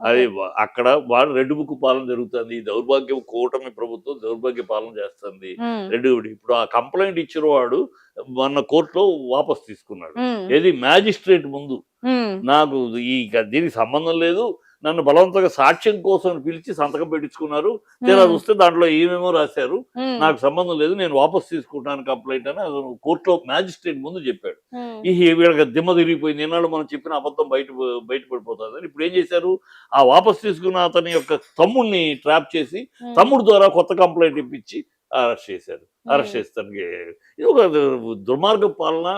అది ఓకే. అక్కడ వాళ్ళు రెడ్ బుక్ పాలన జరుగుతుంది. ఈ దౌర్భాగ్యం కూటమి ప్రభుత్వం దౌర్భాగ్య పాలన చేస్తుంది. హ్మ్. ఇప్పుడు ఆ కంప్లెయింట్ ఇచ్చిన వాడు మొన్న కోర్టులో వాపస్ తీసుకున్నాడు. హ్మ్. ఏది మ్యాజిస్ట్రేట్ ముందు. హ్మ్. నాకు దీనికి సంబంధం లేదు. నన్ను బలవంతంగా సాక్ష్యం కోసం పిలిచి సంతకం పెట్టించుకున్నారు. తీరా హ్మ్. చూస్తే దాంట్లో ఏమేమో రాశారు. హ్మ్. నాకు సంబంధం లేదు. నేను వాపస్ తీసుకుంటాను కంప్లెయింట్ అని అతను కోర్టులో మ్యాజిస్ట్రేట్ ముందు చెప్పాడు. హ్మ్. వీళ్ళకి దిమ్మ తిరిగిపోయింది. ఇన్నాళ్ళు మనం చెప్పిన అబద్ధం బయట పడిపోతుందని ఇప్పుడు ఏం చేశారు? ఆ వాపస్ తీసుకున్న అతని యొక్క తమ్ముడిని ట్రాప్ చేసి, హ్మ్. తమ్ముడు ద్వారా కొత్త కంప్లెయింట్ ఇప్పించి అరెస్ట్ చేశారు. హ్మ్. అరెస్ట్ చేస్తానికి ఇది ఒక దుర్మార్గ పాలన,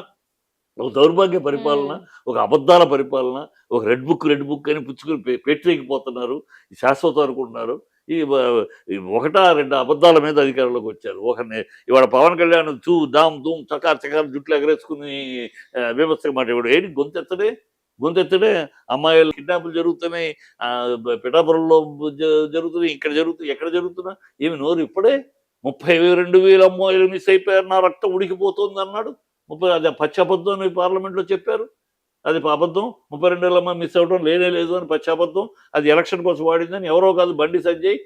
ఒక దౌర్భాగ్య పరిపాలన, హ్మ్. ఒక అబద్ధాల పరిపాలన, ఒక రెడ్ బుక్ అని పుచ్చుకొని పెట్టేయకపోతున్నారు. శాశ్వతం అనుకుంటున్నారు. ఈ వ ఈ ఒకటా, రెండా అబద్ధాల మీద అధికారంలోకి వచ్చారు. ఇవాళ పవన్ కళ్యాణ్ దామ్, దూమ్, చకార్ చకార్ జుట్లు ఎగరేసుకొని బీభత్సంగా మాట్లాడాడు. ఏంటి గొంతెత్తడే అమ్మాయిలు కిడ్నాపులు జరుగుతున్నాయి. పిఠాపురంలో జరుగుతున్నాయి. ఇక్కడ జరుగుతున్నాయి. ఎక్కడ జరుగుతున్నా? ఏమి నోరు ఇప్పుడే 32,000 అమ్మాయిలు మిస్ అయిపోయారు. నా రక్తం ఉడికిపోతుంది అన్నాడు. అది పచ్చి అబద్ధం అని పార్లమెంట్‌లో చెప్పారు. అది అబద్ధం. 32,000 మంది మిస్ అవ్వడం లేనే లేదు అని పచ్చి అబద్ధం. అది ఎలక్షన్ కోసం వాడిందని ఎవరో కాదు బండి సంజయ్,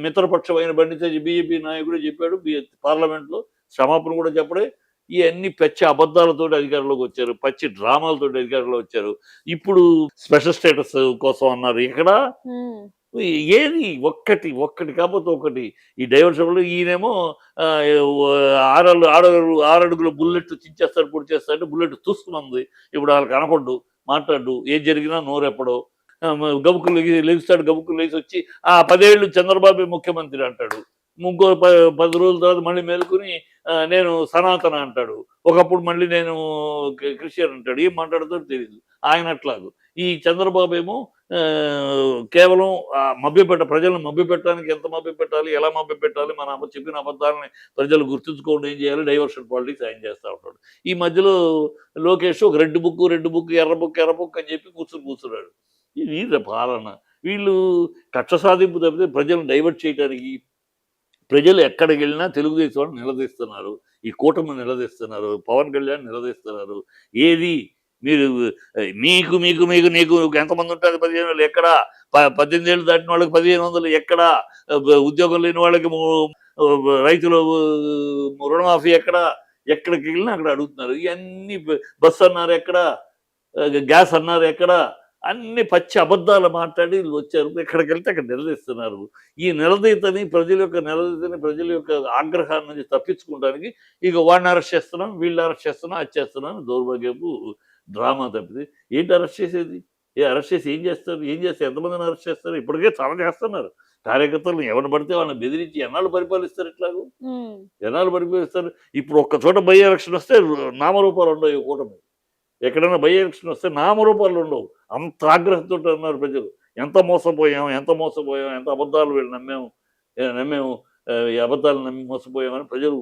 మిత్రపక్షమైన బండి సంజయ్ బీజేపీ నాయకుడే చెప్పాడు. పార్లమెంట్‌లో క్షమాపణ కూడా చెప్పడే. ఇయన్నీ పచ్చి అబద్ధాలతోటి అధికారంలోకి వచ్చారు. పచ్చి డ్రామాలతోటి అధికారంలోకి వచ్చారు. ఇప్పుడు స్పెషల్ స్టేటస్ కోసం అన్నారు. ఎక్కడ? హ్మ్. ఏది ఒక్కటి కాకపోతే ఒకటి. ఈ డైవర్షన్‌లో ఈయనేమో ఆహ్, వ ఆరడుగుల బుల్లెట్ చించేస్తాడు, పొడిచేస్తాడు అంటే బుల్లెట్ తుస్సుమంది. ఇప్పుడు ఆళ్ళకి కనపడ్డు, మాట్లాడడు. ఏది జరిగినా నోరెప్పడు. గబుక్కున లెగుస్తాడు, గబుక్కున లేసొచ్చి 10 ఏళ్ళు చంద్రబాబే ముఖ్యమంత్రి అంటాడు. ఇంకో 10 రోజుల తర్వాత మళ్ళీ మేలుకొని నేను సనాతన అంటాడు. ఒకప్పుడు మళ్ళీ నేను క్రిస్టియన్ అంటాడు. ఏం మాట్లాడతాడో తెలీదు. ఆయన అట్లాగు. ఈ చంద్రబాబేమో కేవలం ప్రజలను మభ్యపెట్టడానికి ఎంత మభ్యపెట్టాలి, ఎలా మభ్యపెట్టాలి, మన చెప్పిన అబద్ధాలని ప్రజలు గుర్తుంచుకోకుండా ఏం చేయాలి, డైవర్షన్ పాలిటిక్స్ ఆయన చేస్తా ఉంటాడు. ఈ మధ్యలో లోకేష్ ఒక రెడ్ బుక్, ఎర్ర బుక్ అని చెప్పి కూర్చున్నాడు. ఇది పాలన. వీళ్ళు కక్ష సాధింపు తప్పితే ప్రజలను డైవర్ట్ చేయడానికి ప్రజలు ఎక్కడికెళ్ళినా తెలుగుదేశాన్ని నిలదీస్తున్నారు. ఈ కూటమిని నిలదీస్తున్నారు. పవన్ కళ్యాణ్ నిలదీస్తున్నారు. ఏది మీరు మీకు మీకు మీకు నీకు ఎంతమంది ఉంటారు 15,000 ఎక్కడా? 18 ఏళ్ళు దాటిన వాళ్ళకి 1,500 ఎక్కడా? ఉద్యోగం లేని వాళ్ళకి రైతులు రుణమాఫీ ఎక్కడా? ఎక్కడికెళ్ళినా అక్కడ అడుగుతున్నారు. ఇయన్నీ బస్ అన్నారు ఎక్కడ? గ్యాస్ అన్నారు ఎక్కడ? అన్ని పచ్చి అబద్ధాలు మాట్లాడి వచ్చారు. ఎక్కడికెళ్తే అక్కడ నిలదీస్తున్నారు. ఈ నిలదీతని ప్రజల యొక్క ఆగ్రహాన్ని నుంచి తప్పించుకోవడానికి ఇక వాడిని అరెస్ట్ చేస్తున్నాం, వీళ్ళని అరెస్ట్ చేస్తున్నాం, అది చేస్తున్నాం అని దౌర్భాగ్యపు డ్రామా తప్పితే ఏంటి అరెస్ట్ చేసేది? అరెస్ట్ చేసి ఏం చేస్తారు? ఏం చేస్తారు? ఎంతమందిని అరెస్ట్ చేస్తారు? ఇప్పటికే చాలా చేస్తున్నారు. కార్యకర్తలను ఎవరిని పడితే వాళ్ళని బెదిరించి ఎన్నాళ్ళు పరిపాలిస్తారు ఇట్లాగు? హ్మ్. ఎన్నాళ్ళు పరిపాలిస్తారు? ఇప్పుడు ఒక్క చోట బై ఎలక్షన్ వస్తే నామరూపాలు ఉండవు ఈ కూటమి. ఎక్కడైనా బై ఎలక్షన్ వస్తే నామరూపాలు ఉండవు. అంత ఆగ్రహంతోటి ఉన్నారు ప్రజలు. ఎంత అబద్ధాలు వీళ్ళు నమ్మాము. నమ్మాము. ఈ అబద్ధాలు నమ్మి మోసపోయామని ప్రజలు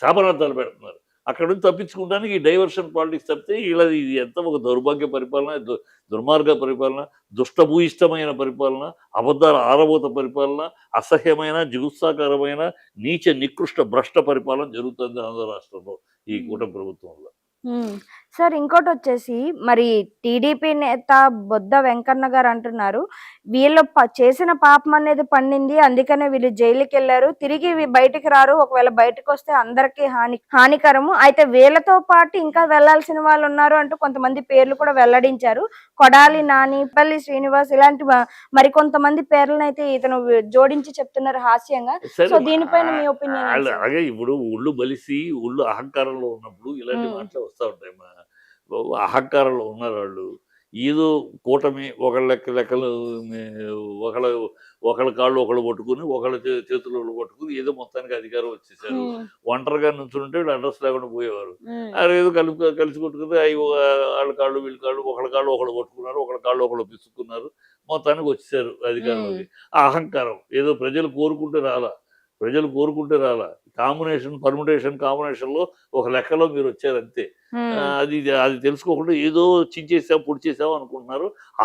శాపనార్థాలు పెడుతున్నారు. అక్కడి నుంచి తప్పించుకోవడానికి ఈ డైవర్షన్ పాలిటిక్స్ తప్పితే ఇది ఎంత ఒక దౌర్భాగ్య పరిపాలన, దుర్మార్గ పరిపాలన, దుష్టభూయిష్టమైన పరిపాలన, అబద్ధాల ఆరబోత పరిపాలన, అసహ్యమైన, జుగుప్సాకరమైన, నికృష్ట భ్రష్ట పరిపాలన జరుగుతుంది ఆంధ్ర రాష్ట్రంలో ఈ హ్మ్. కూటమి ప్రభుత్వంలో. హ్మ్. సార్ ఇంకోటొచ్చేసి మరి టీడీపీ నేత బొద్ద వెంకన్న గారు అంటున్నారు. వీళ్ళు చేసిన పాపం అనేది పండింది. అందుకనే వీళ్ళు జైలుకెళ్లారు. తిరిగి బయటికి రారు. ఒకవేళ బయటకొస్తే అందరికీ హానికరము. అయితే వీళ్ళతో పాటు ఇంకా వెళ్ళాల్సిన వాళ్ళున్నారు అంటూ కొంతమంది పేర్లు కూడా వెల్లడించారు. కొడాలి నాని, పల్లి శ్రీనివాస్ ఇలాంటి మరికొంతమంది పేర్లనైతే ఇతను జోడించి చెప్తున్నారు హాస్యంగా. సరే సో దీనిపైన మీ ఒపీనియన్ ఏంటి ఆళ్ళు సార్? అలాగే ఇప్పుడు ఒళ్ళు బలిసి, ఒళ్ళు అహంకారంలో ఉన్నప్పుడు ఇలాంటి హ్మ్. మాటలే వస్తా ఉంటాయి. అహంకారంలో ఉన్నారాళ్ళు. ఏదో కూటమి ఒకళ్ళ లెక్కలు మే ఒకళ్ళ ఒకళ్ళ కాళ్ళు ఒకళ్ళు పట్టుకొని, ఒకళ్ళ చేతులు ఒకళ్ళు పట్టుకొని ఏదో మొత్తానికి అధికారం వచ్చేసారు. హ్మ్. ఒంటరిగా నుంచుంటే వీళ్ళు అడ్రస్ లేకుండా పోయేవారు. హ్మ్. ఏదో కలిసి కొట్టుకుని ఆళ్ళ కాళ్ళు, వీళ్ళ కాళ్ళు ఒకళ్ళ కాళ్ళు ఒకళ్ళు పట్టుకున్నారు. ఒకళ్ళ కాళ్ళు ఒకళ్ళు పిసుక్కున్నారు. మొత్తానికి వచ్చేసారు హ్మ్. అధికారంలోకి. ఆ అహంకారం ఏదో ప్రజలు కోరుకుంటే రాలా. కాంబినేషన్‌లో ఒక లెక్కలో మీరొచ్చారంతే. హ్మ్. అది తెలుసుకోకుండా ఏదో చించేసాం, పొడిచేసాం అనుకుంటున్నారు.